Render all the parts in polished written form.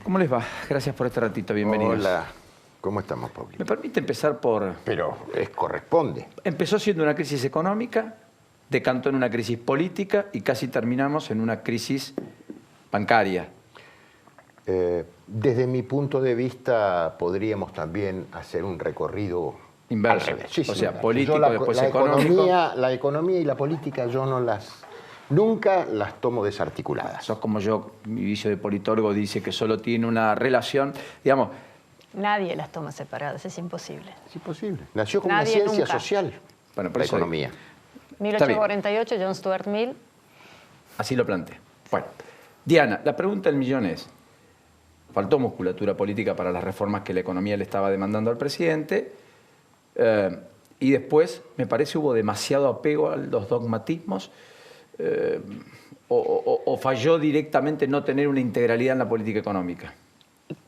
¿Cómo les va? Gracias por este ratito, bienvenidos. Hola, ¿cómo estamos, Paulino? Me permite empezar por... Pero corresponde. Empezó siendo una crisis económica, decantó en una crisis política y casi terminamos en una crisis bancaria. Desde mi punto de vista, podríamos también hacer un recorrido Inverso. Sí, o sea, inverso. político, después la económico. La economía y la política yo nunca las tomo desarticuladas. Sos como yo, mi vicio de politólogo dice que solo tiene una relación, digamos... Nadie las toma separadas, es imposible. Es imposible. Nació como Nadie una ciencia nunca. social, Bueno, por la eso economía. 1848, John Stuart Mill. Así lo planteé. Bueno, Diana, la pregunta del millón es, faltó musculatura política para las reformas que la economía le estaba demandando al presidente, y después, me parece, hubo demasiado apego a los dogmatismos, o falló directamente no tener una integralidad en la política económica.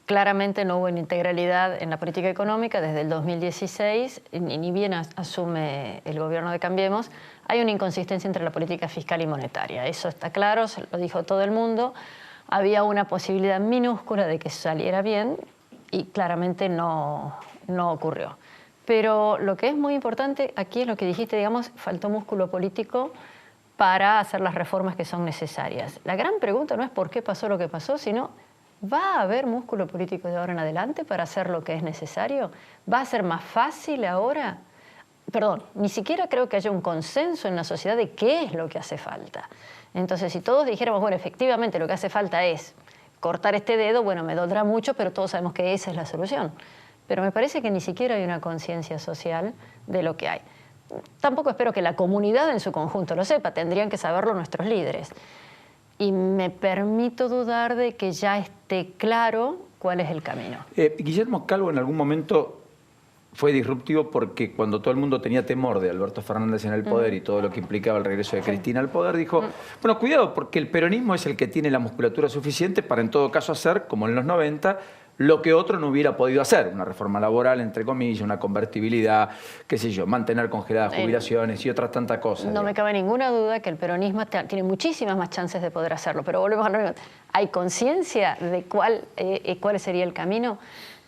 Claramente no hubo una integralidad en la política económica desde el 2016, ni bien asume el gobierno de Cambiemos, hay una inconsistencia entre la política fiscal y monetaria. Eso está claro, se lo dijo todo el mundo. Había una posibilidad minúscula de que saliera bien y claramente no ocurrió. Pero lo que es muy importante aquí es lo que dijiste, digamos, faltó músculo político para hacer las reformas que son necesarias. La gran pregunta no es por qué pasó lo que pasó, sino ¿va a haber músculo político de ahora en adelante para hacer lo que es necesario? ¿Va a ser más fácil ahora? Perdón, ni siquiera creo que haya un consenso en la sociedad de qué es lo que hace falta. Entonces, si todos dijéramos, bueno, efectivamente lo que hace falta es cortar este dedo, bueno, me dolerá mucho, pero todos sabemos que esa es la solución. Pero me parece que ni siquiera hay una conciencia social de lo que hay. Tampoco espero que la comunidad en su conjunto lo sepa, tendrían que saberlo nuestros líderes. Y me permito dudar de que ya esté claro cuál es el camino. Guillermo Calvo en algún momento fue disruptivo porque cuando todo el mundo tenía temor de Alberto Fernández en el poder y todo lo que implicaba el regreso de Cristina al poder, dijo, bueno, cuidado, porque el peronismo es el que tiene la musculatura suficiente para en todo caso hacer, como en los 90, lo que otro no hubiera podido hacer, una reforma laboral, entre comillas, una convertibilidad, qué sé yo, mantener congeladas jubilaciones y otras tantas cosas. No me cabe ninguna duda que el peronismo tiene muchísimas más chances de poder hacerlo, pero volvemos a lo mismo. ¿Hay conciencia de cuál sería el camino?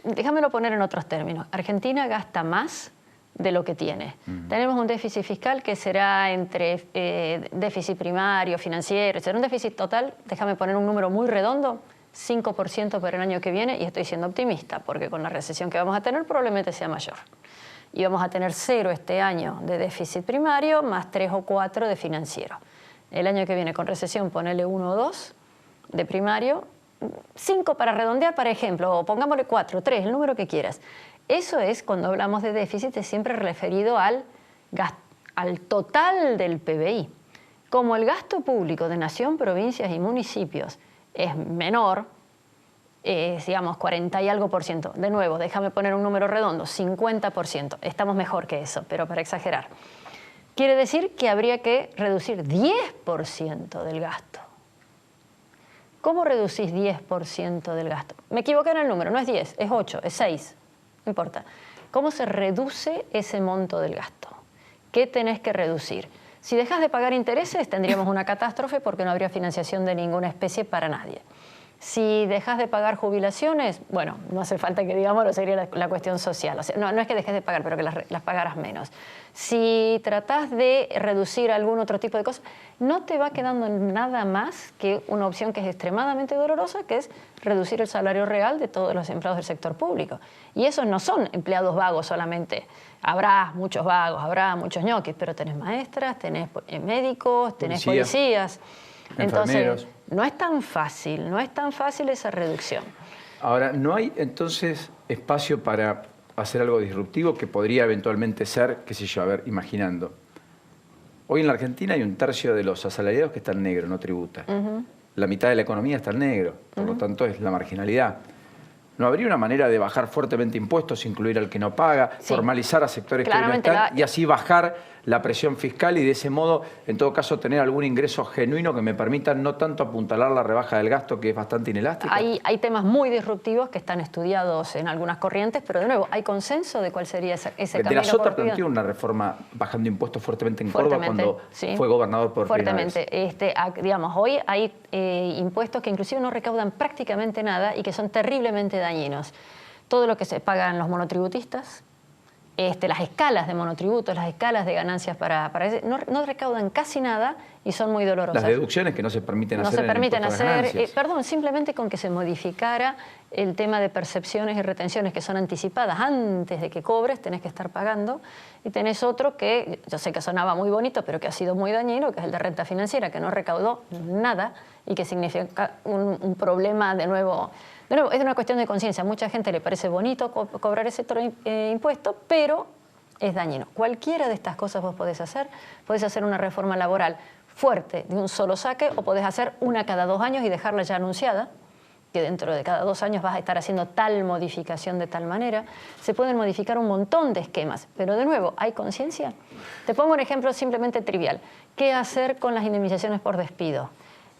Déjamelo poner en otros términos. Argentina gasta más de lo que tiene. Tenemos un déficit fiscal que será entre déficit primario, financiero, será un déficit total, déjame poner un número muy redondo, 5% para el año que viene, y estoy siendo optimista, porque con la recesión que vamos a tener probablemente sea mayor. Y vamos a tener 0 este año de déficit primario, más 3 o 4 de financiero. El año que viene con recesión ponele 1 o 2 de primario, 5 para redondear, por ejemplo, o pongámosle 4, 3, el número que quieras. Eso es, cuando hablamos de déficit, es siempre referido al total del PBI. Como el gasto público de nación, provincias y municipios es menor, digamos 40 y algo por ciento. De nuevo, déjame poner un número redondo, 50%. Estamos mejor que eso, pero para exagerar. Quiere decir que habría que reducir 10% del gasto. ¿Cómo reducís 10% del gasto? Me equivoqué en el número, no es 10, es 8, es 6, no importa. ¿Cómo se reduce ese monto del gasto? ¿Qué tenés que reducir? Si dejas de pagar intereses, tendríamos una catástrofe porque no habría financiación de ninguna especie para nadie. Si dejas de pagar jubilaciones, bueno, no hace falta que digamos, sería la cuestión social. O sea, no es que dejes de pagar, pero que las pagaras menos. Si tratás de reducir algún otro tipo de cosas, no te va quedando nada más que una opción que es extremadamente dolorosa, que es reducir el salario real de todos los empleados del sector público. Y esos no son empleados vagos solamente. Habrá muchos vagos, habrá muchos ñoquis, pero tenés maestras, tenés médicos, tenés policías. Entonces, no es tan fácil esa reducción. Ahora, ¿no hay entonces espacio para hacer algo disruptivo que podría eventualmente ser, qué sé yo, a ver, imaginando? Hoy en la Argentina hay 1/3 de los asalariados que están negros, no tributa. La mitad de la economía está en negro, por lo tanto es la marginalidad. ¿No habría una manera de bajar fuertemente impuestos, incluir al que no paga, formalizar a sectores que no están y así bajar la presión fiscal y de ese modo, en todo caso, tener algún ingreso genuino que me permita no tanto apuntalar la rebaja del gasto, que es bastante inelástica? Hay temas muy disruptivos que están estudiados en algunas corrientes, pero de nuevo, ¿hay consenso de cuál sería ese camino? De la Sota planteó una reforma bajando impuestos fuertemente en Córdoba cuando fue gobernador por primera vez. Digamos, hoy hay impuestos que inclusive no recaudan prácticamente nada y que son terriblemente dañinos. Todo lo que se pagan los monotributistas, las escalas de monotributos, las escalas de ganancias no recaudan casi nada y son muy dolorosas. Las deducciones que no se permiten hacer. No se permiten hacer, perdón, simplemente con que se modificara el tema de percepciones y retenciones que son anticipadas antes de que cobres, tenés que estar pagando. Y tenés otro que, yo sé que sonaba muy bonito, pero que ha sido muy dañino, que es el de renta financiera, que no recaudó nada y que significa un problema de nuevo. De nuevo, es una cuestión de conciencia. A mucha gente le parece bonito cobrar ese otro impuesto, pero es dañino. Cualquiera de estas cosas vos podés hacer. Podés hacer una reforma laboral fuerte de un solo saque o podés hacer una cada 2 años y dejarla ya anunciada, que dentro de cada 2 años vas a estar haciendo tal modificación de tal manera. Se pueden modificar un montón de esquemas, pero de nuevo, ¿hay conciencia? Te pongo un ejemplo simplemente trivial. ¿Qué hacer con las indemnizaciones por despido?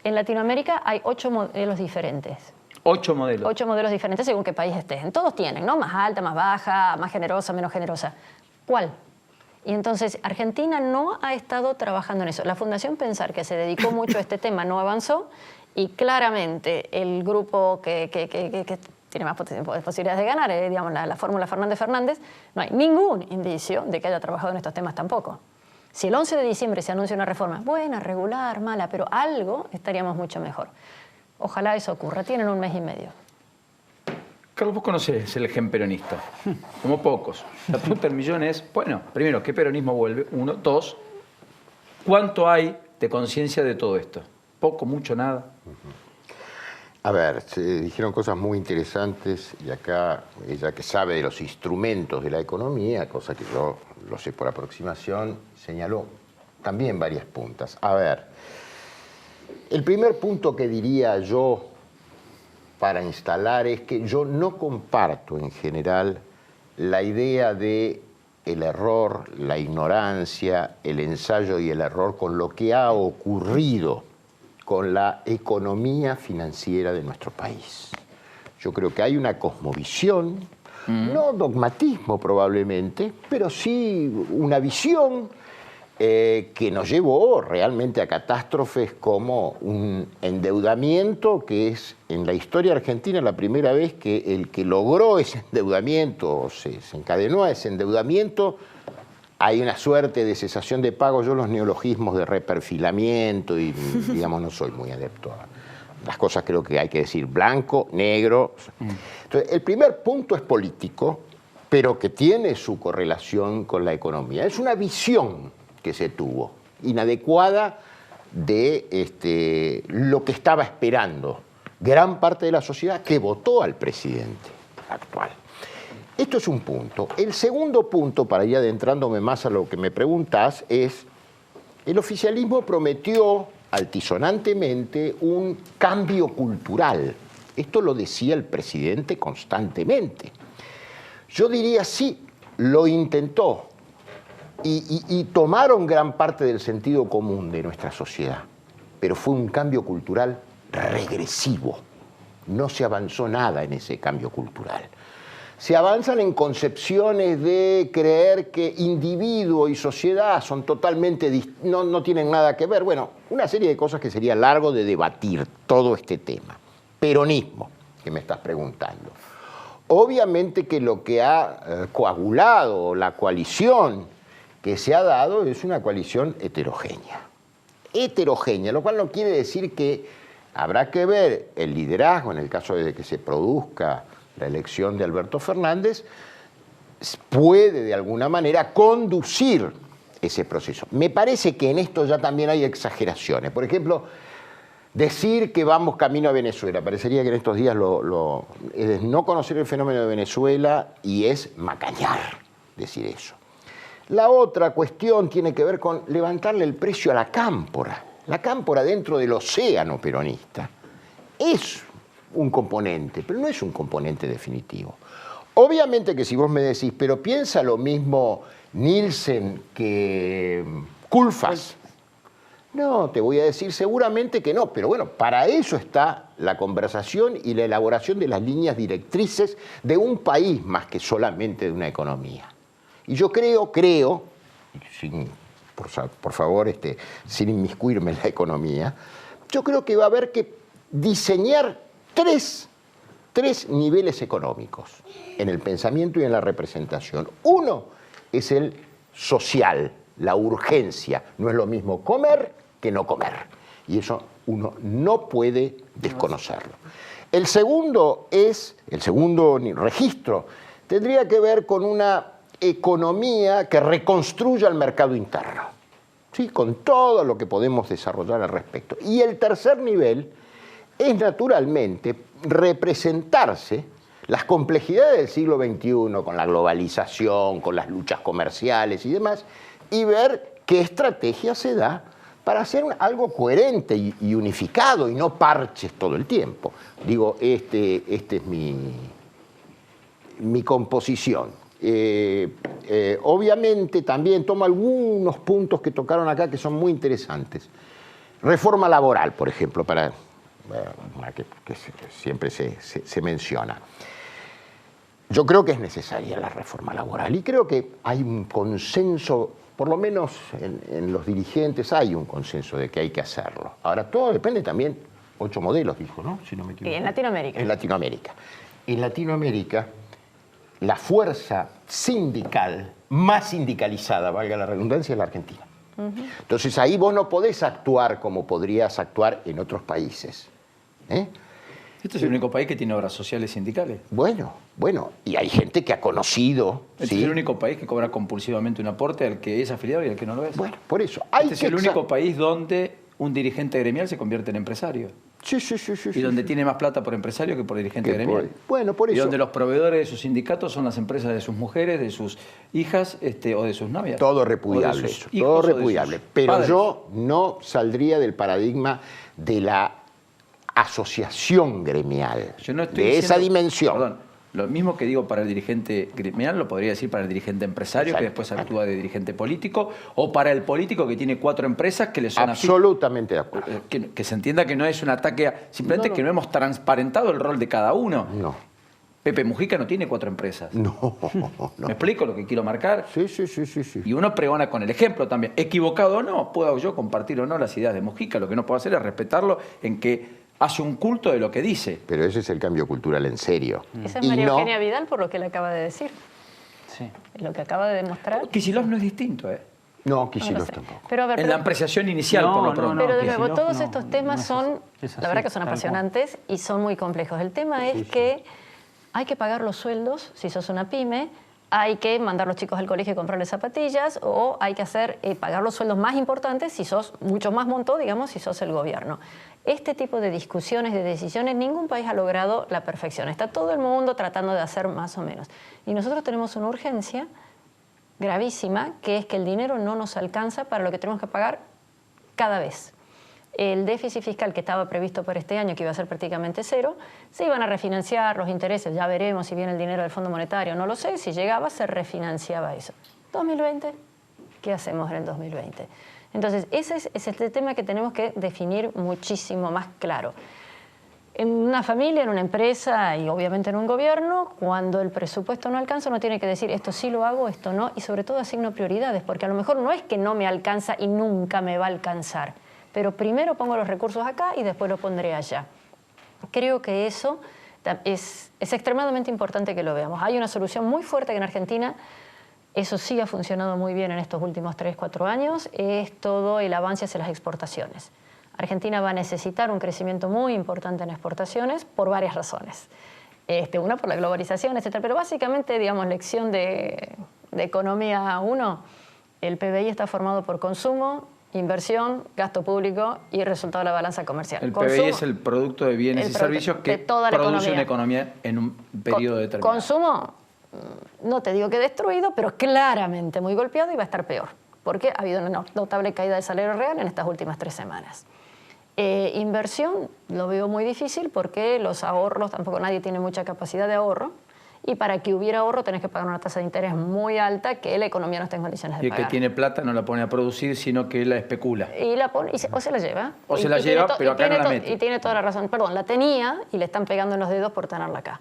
En Latinoamérica hay 8 modelos diferentes. 8 modelos. 8 modelos diferentes según qué país estés. En todos tienen, ¿no? Más alta, más baja, más generosa, menos generosa. ¿Cuál? Y entonces Argentina no ha estado trabajando en eso. La Fundación Pensar, que se dedicó mucho a este tema, no avanzó y claramente el grupo que tiene más posibilidades de ganar, digamos, la fórmula Fernández, no hay ningún indicio de que haya trabajado en estos temas tampoco. Si el 11 de diciembre se anuncia una reforma, buena, regular, mala, pero algo estaríamos mucho mejor. Ojalá eso ocurra. Tienen 1 mes y medio. Carlos, vos conocés el gen peronista, como pocos. La pregunta del millón es, bueno, primero, ¿qué peronismo vuelve? 1, 2, ¿cuánto hay de conciencia de todo esto? ¿Poco, mucho, nada? A ver, se dijeron cosas muy interesantes y acá ella que sabe de los instrumentos de la economía, cosa que yo lo sé por aproximación, señaló también varias puntas. A ver, el primer punto que diría yo para instalar es que yo no comparto en general la idea de el error, la ignorancia, el ensayo y el error con lo que ha ocurrido con la economía financiera de nuestro país. Yo creo que hay una cosmovisión, no dogmatismo probablemente, pero sí una visión que nos llevó realmente a catástrofes como un endeudamiento que es en la historia argentina la primera vez que el que logró ese endeudamiento, o se encadenó a ese endeudamiento, hay una suerte de cesación de pago. Yo los neologismos de reperfilamiento y, digamos, no soy muy adepto a las cosas, creo que hay que decir blanco, negro. Entonces, el primer punto es político, pero que tiene su correlación con la economía. Es una visión que se tuvo, inadecuada de lo que estaba esperando gran parte de la sociedad que votó al presidente actual. Esto es un punto. El segundo punto, para ir adentrándome más a lo que me preguntás, es el oficialismo prometió altisonantemente un cambio cultural. Esto lo decía el presidente constantemente. Yo diría sí, lo intentó y tomaron gran parte del sentido común de nuestra sociedad, pero fue un cambio cultural regresivo. No se avanzó nada en ese cambio cultural. Se avanzan en concepciones de creer que individuo y sociedad son totalmente no tienen nada que ver. Bueno, una serie de cosas que sería largo de debatir todo este tema. Peronismo, que me estás preguntando. Obviamente que lo que ha coagulado la coalición que se ha dado es una coalición heterogénea. Heterogénea, lo cual no quiere decir que habrá que ver el liderazgo en el caso de que se produzca la elección de Alberto Fernández, puede de alguna manera conducir ese proceso. Me parece que en esto ya también hay exageraciones. Por ejemplo, decir que vamos camino a Venezuela. Parecería que en estos días es no conocer el fenómeno de Venezuela y es macañar decir eso. La otra cuestión tiene que ver con levantarle el precio a la cámpora. La cámpora dentro del océano peronista es un componente, pero no es un componente definitivo. Obviamente que si vos me decís, pero piensa lo mismo Nielsen que Culfas. No, te voy a decir seguramente que no, pero bueno, para eso está la conversación y la elaboración de las líneas directrices de un país más que solamente de una economía. Y yo creo, por favor, sin inmiscuirme en la economía, yo creo que va a haber que diseñar tres niveles económicos en el pensamiento y en la representación. Uno es el social, la urgencia. No es lo mismo comer que no comer. Y eso uno no puede desconocerlo. El segundo registro tendría que ver con una economía que reconstruya el mercado interno, ¿sí? Con todo lo que podemos desarrollar al respecto. Y el tercer nivel es naturalmente representarse las complejidades del siglo XXI con la globalización, con las luchas comerciales y demás, y ver qué estrategia se da para hacer algo coherente y unificado y no parches todo el tiempo. Digo, este es mi composición. Obviamente también tomo algunos puntos que tocaron acá que son muy interesantes. Reforma laboral, por ejemplo, que siempre se menciona. Yo creo que es necesaria la reforma laboral y creo que hay un consenso, por lo menos en los dirigentes hay un consenso de que hay que hacerlo. Ahora, todo depende también, 8 modelos dijo, ¿no? Si no me equivoco. Y en Latinoamérica. En Latinoamérica. En Latinoamérica, la fuerza sindical más sindicalizada, valga la redundancia, es la Argentina. Entonces ahí vos no podés actuar como podrías actuar en otros países. Este es el único país que tiene obras sociales sindicales. Bueno, y hay gente que ha conocido... Este es el único país que cobra compulsivamente un aporte al que es afiliado y al que no lo es. Bueno, por eso. Este es el único país donde un dirigente gremial se convierte en empresario. Sí. Y donde tiene más plata por empresario que por dirigente gremial. Bueno, por eso. Y donde los proveedores de sus sindicatos son las empresas de sus mujeres, de sus hijas o de sus novias. Todo repudiable eso, todo repudiable. Pero padres. Yo no saldría del paradigma de la asociación gremial, Yo no estoy de esa diciendo, dimensión. Perdón, lo mismo que digo para el dirigente gremial lo podría decir para el dirigente empresario. Exacto. Que después actúa de dirigente político, o para el político que tiene 4 empresas que le son absolutamente de acuerdo. Que se entienda que no es un ataque, simplemente que no hemos transparentado el rol de cada uno. No. Pepe Mujica no tiene 4 empresas. No. ¿Me explico lo que quiero marcar? Sí. Y uno pregona con el ejemplo también. Equivocado o no, puedo yo compartir o no las ideas de Mujica. Lo que no puedo hacer es respetarlo en que hace un culto de lo que dice. Pero ese es el cambio cultural en serio. Esa es María Eugenia Vidal por lo que le acaba de decir. Sí. Lo que acaba de demostrar. Kicillof no es distinto, ¿eh? No, Kicillof tampoco. Pero, a ver, en la apreciación inicial, por lo pronto. Pero de nuevo, todos estos temas son, la verdad que son apasionantes y son muy complejos. El tema es que hay que pagar los sueldos si sos una pyme, hay que mandar a los chicos al colegio y comprarles zapatillas, o hay que pagar los sueldos más importantes si sos mucho más monto, digamos, si sos el gobierno. Este tipo de discusiones, de decisiones, ningún país ha logrado la perfección. Está todo el mundo tratando de hacer más o menos. Y nosotros tenemos una urgencia gravísima, que es que el dinero no nos alcanza para lo que tenemos que pagar cada vez. El déficit fiscal que estaba previsto para este año, que iba a ser prácticamente 0, se iban a refinanciar los intereses, ya veremos si viene el dinero del Fondo Monetario, no lo sé, si llegaba se refinanciaba eso. 2020, ¿qué hacemos en el 2020? Entonces, ese es el tema que tenemos que definir muchísimo más claro. En una familia, en una empresa y obviamente en un gobierno, cuando el presupuesto no alcanza, uno tiene que decir esto sí lo hago, esto no, y sobre todo asigno prioridades, porque a lo mejor no es que no me alcanza y nunca me va a alcanzar, pero primero pongo los recursos acá y después los pondré allá. Creo que eso es extremadamente importante que lo veamos. Hay una solución muy fuerte que en Argentina, eso sí ha funcionado muy bien en estos últimos 3, 4 años, es todo el avance hacia las exportaciones. Argentina va a necesitar un crecimiento muy importante en exportaciones por varias razones. Una por la globalización, etc. Pero básicamente, digamos, lección de economía 1, el PBI está formado por consumo, inversión, gasto público y resultado de la balanza comercial. El PBI es el producto de bienes y servicios que produce una economía en un periodo determinado. Consumo, no te digo que destruido, pero claramente muy golpeado y va a estar peor, porque ha habido una notable caída del salario real en estas últimas 3 semanas. Inversión lo veo muy difícil porque los ahorros, tampoco nadie tiene mucha capacidad de ahorro, y para que hubiera ahorro tenés que pagar una tasa de interés muy alta que la economía no está en condiciones de Y el pagar. que tiene plata no la pone a producir, sino que la especula. Y la pone, o se la lleva. O se la lleva, pero acá no la mete. Y tiene toda la razón. Perdón, la tenía y le están pegando en los dedos por tenerla acá.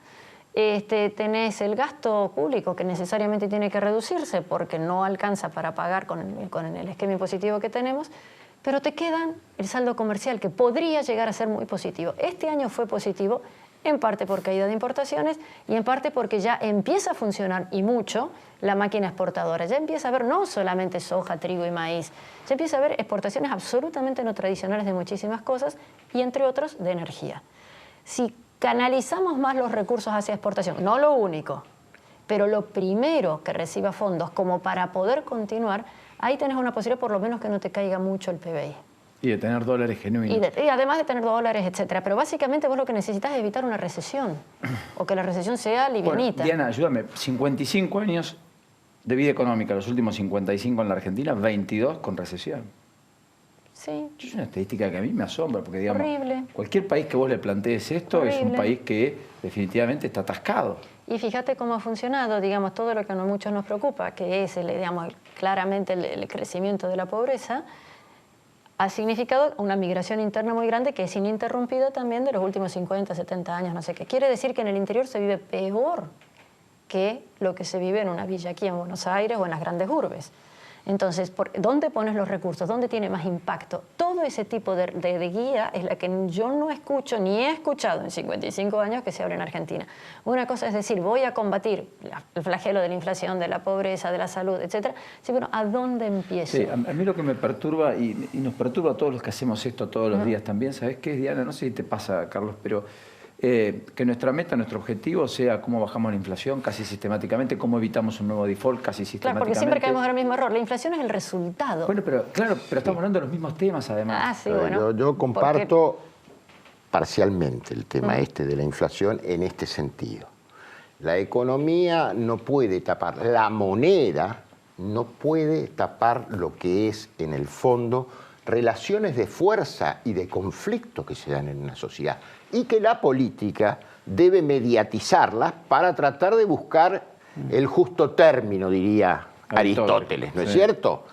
Tenés el gasto público que necesariamente tiene que reducirse porque no alcanza para pagar con el esquema impositivo que tenemos, pero te quedan el saldo comercial que podría llegar a ser muy positivo. Este año fue positivo, en parte por caída de importaciones y en parte porque ya empieza a funcionar y mucho la máquina exportadora. Ya empieza a haber no solamente soja, trigo y maíz, ya empieza a haber exportaciones absolutamente no tradicionales de muchísimas cosas y entre otros de energía. Si canalizamos más los recursos hacia exportación, no lo único, pero lo primero que reciba fondos como para poder continuar, ahí tenés una posibilidad por lo menos que no te caiga mucho el PBI. Y de tener dólares genuinos. Y además de tener dólares, etcétera. Pero básicamente vos lo que necesitas es evitar una recesión o que la recesión sea livianita. Bueno, Diana, ayúdame. 55 años de vida económica, los últimos 55 en la Argentina, 22 con recesión. Sí. Es una estadística que a mí me asombra, porque digamos, Horrible. cualquier país que vos le plantees esto es un Horrible. país que definitivamente está atascado. Y fíjate cómo ha funcionado, digamos, todo lo que a muchos nos preocupa, que es, digamos, claramente el crecimiento de la pobreza, ha significado una migración interna muy grande que es ininterrumpida también de los últimos 50, 70 años, no sé qué. Quiere decir que en el interior se vive peor que lo que se vive en una villa aquí en Buenos Aires o en las grandes urbes. Entonces, ¿dónde pones los recursos? ¿Dónde tiene más impacto? Todo ese tipo de guía es la que yo no escucho ni he escuchado en 55 años que se habla en Argentina. Una cosa es decir, voy a combatir el flagelo de la inflación, de la pobreza, de la salud, etcétera. Sí, bueno, ¿a dónde empiezo? Sí, a mí lo que me perturba, y nos perturba a todos los que hacemos esto todos los días también, ¿sabes qué es, Diana? No sé si te pasa, Carlos, pero que nuestra meta, nuestro objetivo sea cómo bajamos la inflación casi sistemáticamente, cómo evitamos un nuevo default casi sistemáticamente. Claro, porque siempre caemos en el mismo error. La inflación es el resultado. Bueno, pero claro, pero estamos hablando de los mismos temas además. Ah, sí, bueno. Yo comparto parcialmente el tema este de la inflación en este sentido. La economía no puede tapar, la moneda no puede tapar lo que es en el fondo relaciones de fuerza y de conflicto que se dan en una sociedad y que la política debe mediatizarlas para tratar de buscar el justo término, diría Aristóteles, ¿no es cierto?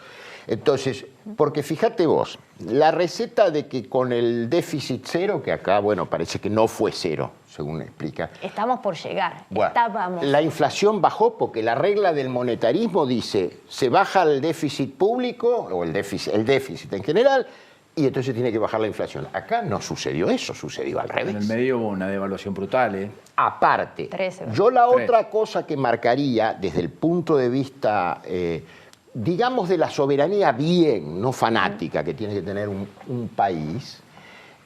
Entonces, porque fíjate vos, la receta de que con el déficit cero, que acá, bueno, parece que no fue cero, según explica. Estamos por llegar, Bueno, estábamos. la inflación bajó porque la regla del monetarismo dice, se baja el déficit público, o el déficit en general, y entonces tiene que bajar la inflación. Acá no sucedió eso, sucedió al revés. En el medio hubo una devaluación brutal, ¿eh? Aparte, 13. yo la 13. otra cosa que marcaría desde el punto de vista, digamos, de la soberanía bien, no fanática, que tiene que tener un país,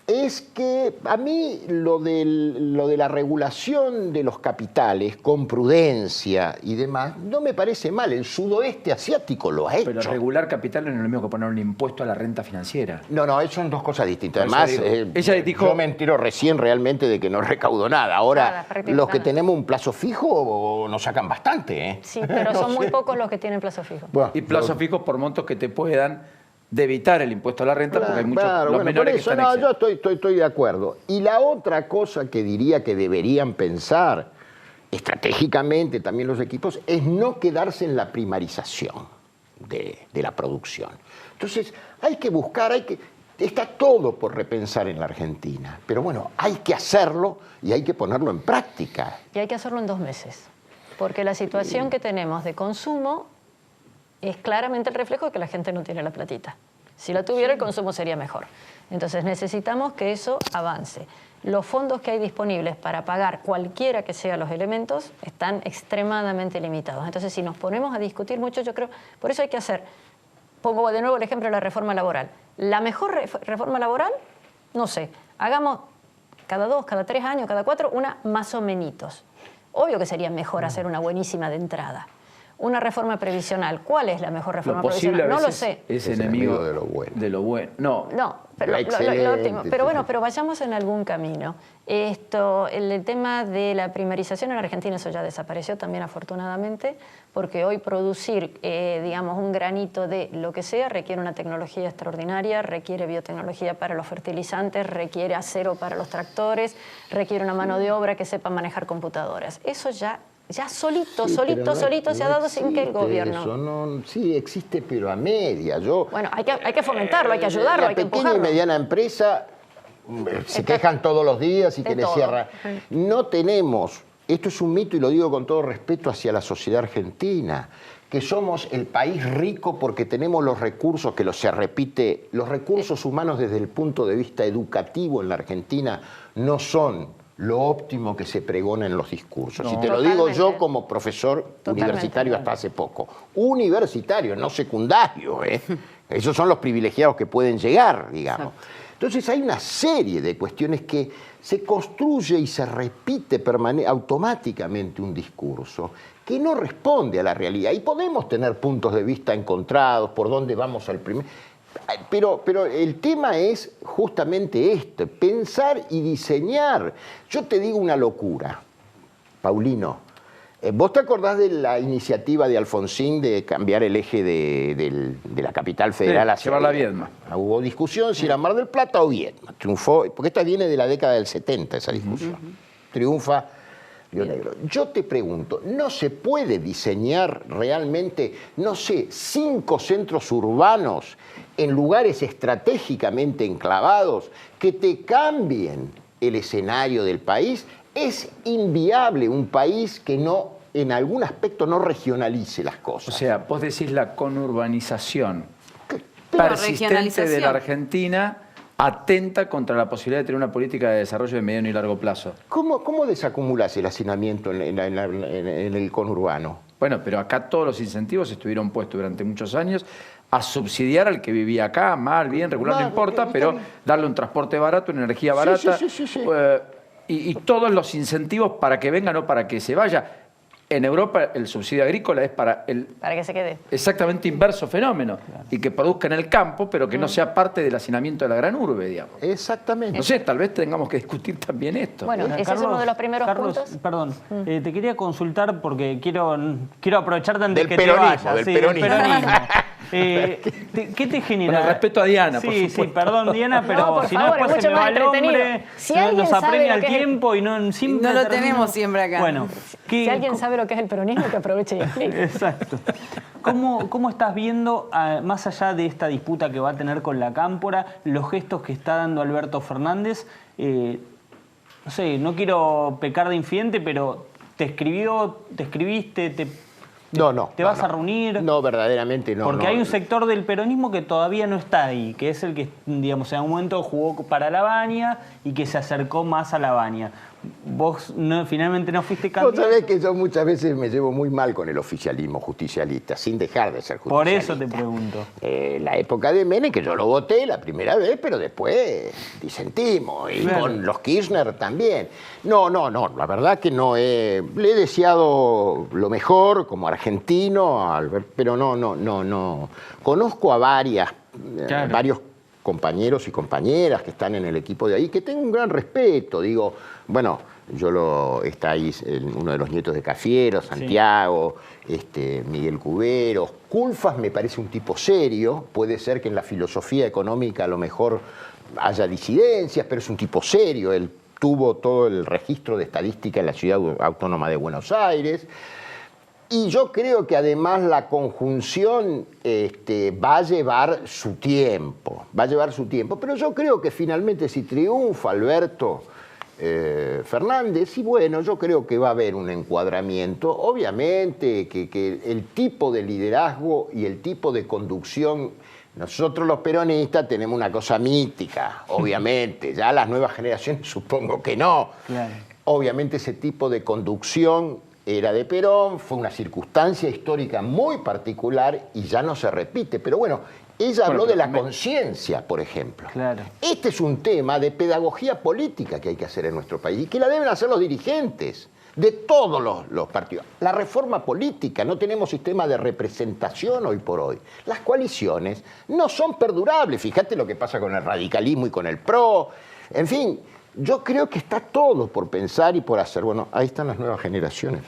es que a mí lo de la regulación de los capitales con prudencia y demás no me parece mal. El sudoeste asiático lo ha hecho. Pero regular capital no es lo mismo que poner un impuesto a la renta financiera. No, son dos cosas distintas. Por Además, eso digo, ella dijo- yo me entero recién realmente de que no recaudó nada. Ahora, Nada, prácticamente los que nada. tenemos un plazo fijo nos sacan bastante, ¿eh? Sí, pero No son muy sé. pocos los que tienen plazo fijo. Bueno, Y plazos fijos por montos que te puedan de evitar el impuesto a la renta, porque hay muchos claro, los bueno, menores por que eso, están no, exentos. yo estoy de acuerdo. Y la otra cosa que diría que deberían pensar estratégicamente también los equipos es no quedarse en la primarización de la producción. Entonces, hay que buscar, está todo por repensar en la Argentina, pero bueno, hay que hacerlo y hay que ponerlo en práctica. Y hay que hacerlo en 2 meses, porque la situación que tenemos de consumo es claramente el reflejo de que la gente no tiene la platita. Si la tuviera, el consumo sería mejor. Entonces necesitamos que eso avance. Los fondos que hay disponibles para pagar cualquiera que sean los elementos están extremadamente limitados. Entonces, si nos ponemos a discutir mucho, yo creo, por eso hay que hacer, pongo de nuevo el ejemplo de la reforma laboral. La mejor reforma laboral, no sé, hagamos cada 2, cada 3 años, cada 4, una más o menos. Obvio que sería mejor hacer una buenísima de entrada. Una reforma previsional. ¿Cuál es la mejor reforma Lo posible previsional? a No lo veces sé. es enemigo de lo bueno. De lo bueno. No, No, pero La lo excelente, óptimo. Pero bueno, sí. pero vayamos en algún camino. El tema de la primarización en Argentina, eso ya desapareció también afortunadamente, porque hoy producir, digamos, un granito de lo que sea requiere una tecnología extraordinaria, requiere biotecnología para los fertilizantes, requiere acero para los tractores, requiere una mano de obra que sepa manejar computadoras. Eso ya ya solito Sí, pero no- se ha no dado sin que el existe gobierno... eso, no, sí, existe, pero a media. Bueno, hay que fomentarlo, hay que ayudarlo, hay que La pequeña y empujarlo. mediana empresa se quejan todos los días y de que les todo. cierra. No tenemos, esto es un mito y lo digo con todo respeto hacia la sociedad argentina, que somos el país rico porque tenemos los recursos, se repite, los recursos humanos desde el punto de vista educativo en la Argentina no son lo óptimo que se pregona en los discursos. No. Y te lo digo yo Totalmente. como profesor Totalmente. universitario hasta hace poco. Universitario, no secundario, ¿eh? Esos son los privilegiados que pueden llegar, digamos. Entonces hay una serie de cuestiones que se construye y se repite automáticamente un discurso que no responde a la realidad. Y podemos tener puntos de vista encontrados, por dónde vamos al primer... Pero el tema es justamente esto, pensar y diseñar. Yo te digo una locura, Paulino. ¿Vos te acordás de la iniciativa de Alfonsín de cambiar el eje de la capital federal hacia llevarla a Viedma? Hubo discusión si era Mar del Plata o Viedma. Triunfó, porque esta viene de la década del 70, esa discusión. Triunfa Río Negro. Yo te pregunto, ¿no se puede diseñar realmente, no sé, 5 centros urbanos en lugares estratégicamente enclavados que te cambien el escenario del país? Es inviable un país que no, en algún aspecto, no regionalice las cosas. O sea, vos decís la conurbanización La persistente de regionalización. la Argentina atenta contra la posibilidad de tener una política de desarrollo de mediano y largo plazo. ¿Cómo desacumulás el hacinamiento en el conurbano? Bueno, pero acá todos los incentivos estuvieron puestos durante muchos años a subsidiar al que vivía acá, mal, bien, regular, no Mal, importa, está pero bien. darle un transporte barato, una energía barata. Sí. Y todos los incentivos para que venga, no para que se vaya. En Europa el subsidio agrícola es para el Para que se quede. exactamente inverso fenómeno y que produzca en el campo, pero que no sea parte del hacinamiento de la gran urbe, digamos. Exactamente. No sé, tal vez tengamos que discutir también esto. Bueno, ese es uno de los primeros puntos. Perdón, te quería consultar porque quiero aprovecharte antes Del que peronismo, te vayas. del peronismo. ¿Qué te genera? Con el respeto a Diana, por Sí, supuesto. perdón, Diana, pero No, por si favor, no es después se mucho me va más el entretenido. hombre, Si alguien nos sabe apremia lo el que es el- tiempo y siempre No lo termina. tenemos siempre acá. Bueno, Si alguien sabe lo que es el peronismo, que aproveche y explique. Exacto. ¿Cómo estás viendo, más allá de esta disputa que va a tener con la Cámpora, los gestos que está dando Alberto Fernández? No sé, no quiero pecar de infidente, pero ¿te escribiste, te vas a reunir? No, verdaderamente no. Porque no. hay un sector del peronismo que todavía no está ahí, que es el que, digamos, en algún momento jugó para la Baña y que se acercó más a la Baña. Vos finalmente no fuiste Vos candidato. sabés que yo muchas veces me llevo muy mal con el oficialismo justicialista, sin dejar de ser Por justicialista. eso te pregunto. La época de Menem, que yo lo voté la primera vez, pero después disentimos, y Claro. con los Kirchner también. No, la verdad que no le he deseado lo mejor como argentino, pero no. Conozco a Claro. varios compañeros y compañeras que están en el equipo de ahí, que tengo un gran respeto, digo, bueno, está ahí uno de los nietos de Cafiero, Santiago, Miguel Cuberos. Culfas me parece un tipo serio, puede ser que en la filosofía económica a lo mejor haya disidencias, pero es un tipo serio, él tuvo todo el registro de estadística en la Ciudad Autónoma de Buenos Aires. Y yo creo que además la conjunción va a llevar su tiempo, pero yo creo que finalmente si triunfa Alberto Fernández, y bueno, yo creo que va a haber un encuadramiento, obviamente que el tipo de liderazgo y el tipo de conducción, nosotros los peronistas tenemos una cosa mítica, obviamente, ya las nuevas generaciones supongo que no, Claro. obviamente ese tipo de conducción era de Perón, fue una circunstancia histórica muy particular y ya no se repite. Pero bueno, ella habló de la conciencia, por ejemplo. Claro. Este es un tema de pedagogía política que hay que hacer en nuestro país y que la deben hacer los dirigentes de todos los partidos. La reforma política, no tenemos sistema de representación hoy por hoy. Las coaliciones no son perdurables. Fíjate lo que pasa con el radicalismo y con el PRO. En fin, yo creo que está todo por pensar y por hacer. Bueno, ahí están las nuevas generaciones.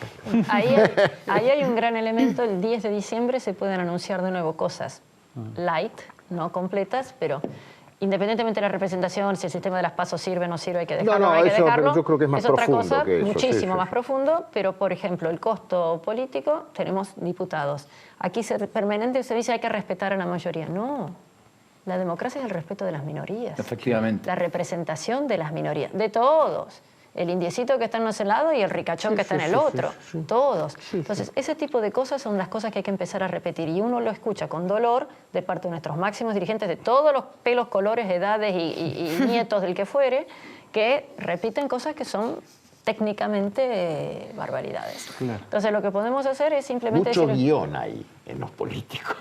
Ahí hay un gran elemento. El 10 de diciembre se pueden anunciar de nuevo cosas light, no completas, pero independientemente de la representación, si el sistema de las PASO sirve o no sirve, hay que dejarlo, No, hay que eso, dejarlo. pero yo creo que es más profundo otra cosa, que eso, muchísimo sí. más profundo, pero por ejemplo, el costo político, tenemos diputados. Aquí permanente se dice hay que respetar a la mayoría. No, la democracia es el respeto de las minorías. Efectivamente. La representación de las minorías, de todos. El indiecito que está en ese lado y el ricachón que está en el otro. Todos. Entonces, ese tipo de cosas son las cosas que hay que empezar a repetir. Y uno lo escucha con dolor de parte de nuestros máximos dirigentes de todos los pelos, colores, edades y nietos del que fuere, que repiten cosas que son técnicamente barbaridades. Claro. Entonces, lo que podemos hacer es simplemente Mucho decir... guión hay en los políticos,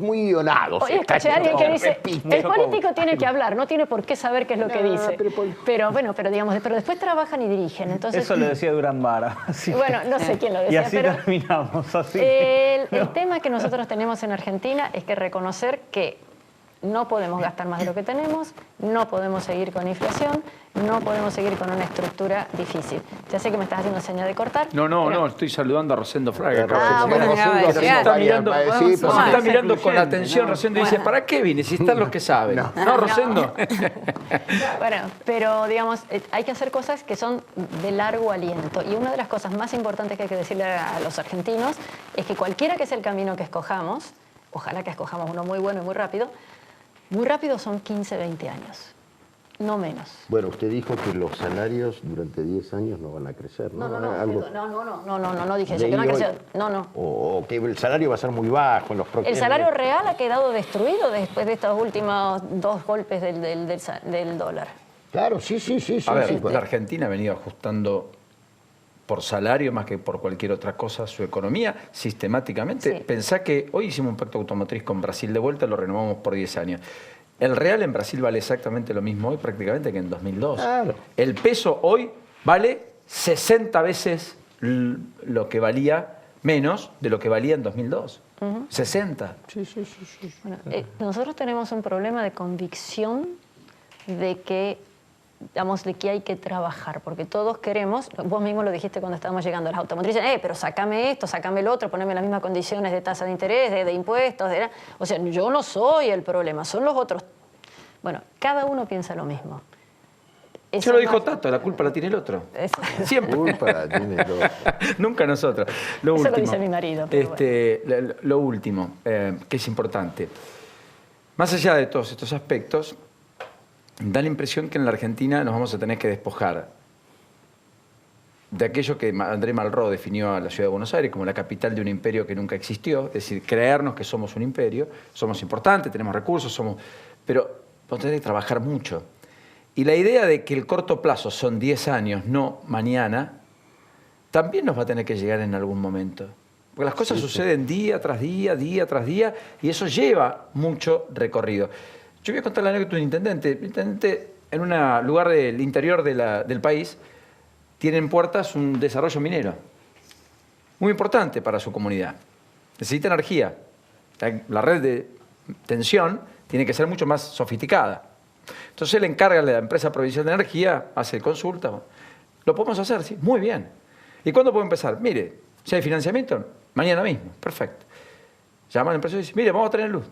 muy guionados. Oye, escuché a alguien que dice, repite. el político tiene que hablar, no tiene por qué saber qué es lo que dice. Pero bueno, pero después trabajan y dirigen. Entonces, Eso lo decía Durán Vara. Así que- bueno, no sé quién lo decía, y así pero terminamos. Así el tema que nosotros tenemos en Argentina es que reconocer que no podemos gastar más de lo que tenemos, no podemos seguir con inflación, no podemos seguir con una estructura difícil. Ya sé que me estás haciendo señal de cortar. No, estoy saludando a Rosendo Fraga. bueno, Se está mirando, sí, se pero- está mirando con Incluyente, atención, ¿no? Rosendo, y dice, ¿para qué vine? Si están los que saben. ¿No, Rosendo? Bueno, pero digamos, hay que hacer cosas que son de largo aliento. Y una de las cosas más importantes que hay que decirle a los argentinos es que cualquiera que sea el camino que escojamos, ojalá que escojamos uno muy bueno y muy rápido son 15, 20 años, no menos. Bueno, usted dijo que los salarios durante 10 años no van a crecer, ¿no? No dije eso, que no ha crecido. No. O que el salario va a ser muy bajo en los próximos... El salario real ha quedado destruido después de estos últimos 2 golpes del dólar. Claro, sí. A ver, sí, la Argentina ha venido ajustando por salario más que por cualquier otra cosa su economía sistemáticamente. Sí. Pensá que hoy hicimos un pacto automotriz con Brasil de vuelta, lo renovamos por 10 años. El real en Brasil vale exactamente lo mismo hoy prácticamente que en 2002. Claro. El peso hoy vale 60 veces lo que valía, menos de lo que valía en 2002. 60. Bueno, nosotros tenemos un problema de convicción de que hay que trabajar, porque todos queremos, vos mismo lo dijiste cuando estábamos llegando a las automotrices, pero sácame esto, sácame el otro, poneme las mismas condiciones de tasa de interés, de impuestos, o sea, yo no soy el problema, son los otros. Bueno, cada uno piensa lo mismo. Yo lo dijo Tato, la culpa la tiene el otro. Siempre. Culpa tiene el otro. Nunca nosotros. Lo Eso lo último, dice mi marido, pero lo último, que es importante. Más allá de todos estos aspectos, da la impresión que en la Argentina nos vamos a tener que despojar de aquello que André Malraux definió a la ciudad de Buenos Aires como la capital de un imperio que nunca existió, es decir, creernos que somos un imperio, somos importantes, tenemos recursos, pero vamos a tener que trabajar mucho. Y la idea de que el corto plazo son 10 años, no mañana, también nos va a tener que llegar en algún momento. Porque las cosas suceden día tras día, y eso lleva mucho recorrido. Yo voy a contar la anécdota de un intendente. El intendente, en un lugar del interior del país, tiene en puertas un desarrollo minero. Muy importante para su comunidad. Necesita energía. La red de tensión tiene que ser mucho más sofisticada. Entonces él encarga a la empresa provincial de energía, hace consulta. ¿Lo podemos hacer? Sí, muy bien. ¿Y cuándo puedo empezar? Mire, si hay financiamiento, mañana mismo. Perfecto. Llama a la empresa y dice, mire, vamos a tener luz.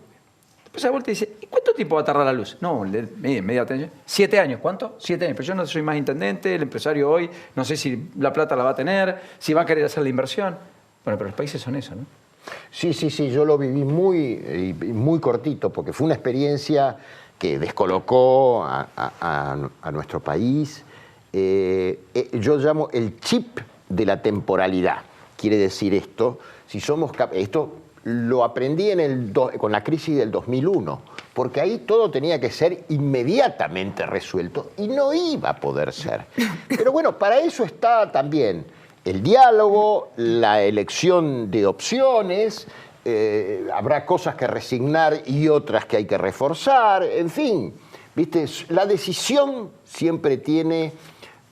Después se da vuelta y dice, ¿y cuánto tiempo va a tardar la luz? No, media atención. 7 años. ¿Cuánto? 7 años. Pero yo no soy más intendente, el empresario hoy, no sé si la plata la va a tener, si va a querer hacer la inversión. Bueno, pero los países son eso, ¿no? Sí, yo lo viví muy cortito, porque fue una experiencia que descolocó a nuestro país. Yo llamo el chip de la temporalidad. Quiere decir esto, esto lo aprendí con la crisis del 2001, porque ahí todo tenía que ser inmediatamente resuelto y no iba a poder ser. Pero bueno, para eso está también el diálogo, la elección de opciones, habrá cosas que resignar y otras que hay que reforzar, en fin, ¿viste? La decisión siempre tiene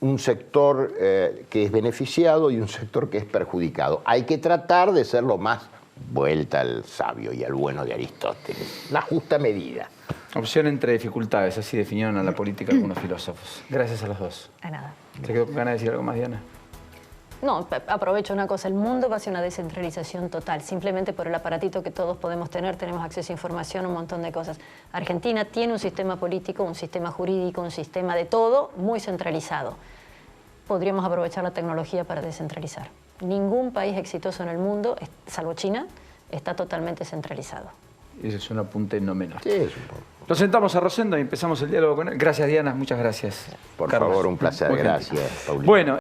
un sector que es beneficiado y un sector que es perjudicado. Hay que tratar de ser lo más vuelta al sabio y al bueno de Aristóteles, la justa medida. Opción entre dificultades, así definieron a la política algunos filósofos. Gracias a los dos. A nada. ¿Te quedó con ganas de decir algo más, Diana? No, aprovecho una cosa, el mundo va hacia una descentralización total, simplemente por el aparatito que todos podemos tener, tenemos acceso a información, un montón de cosas. Argentina tiene un sistema político, un sistema jurídico, un sistema de todo muy centralizado. Podríamos aprovechar la tecnología para descentralizar. Ningún país exitoso en el mundo, salvo China, está totalmente centralizado. Ese es un apunte no menor. Sí, es un poco. Lo sentamos a Rosendo y empezamos el diálogo con él. Gracias, Diana, muchas gracias. Por Carlos. favor, un placer. Muy gentil. Gracias, Paulina. Bueno.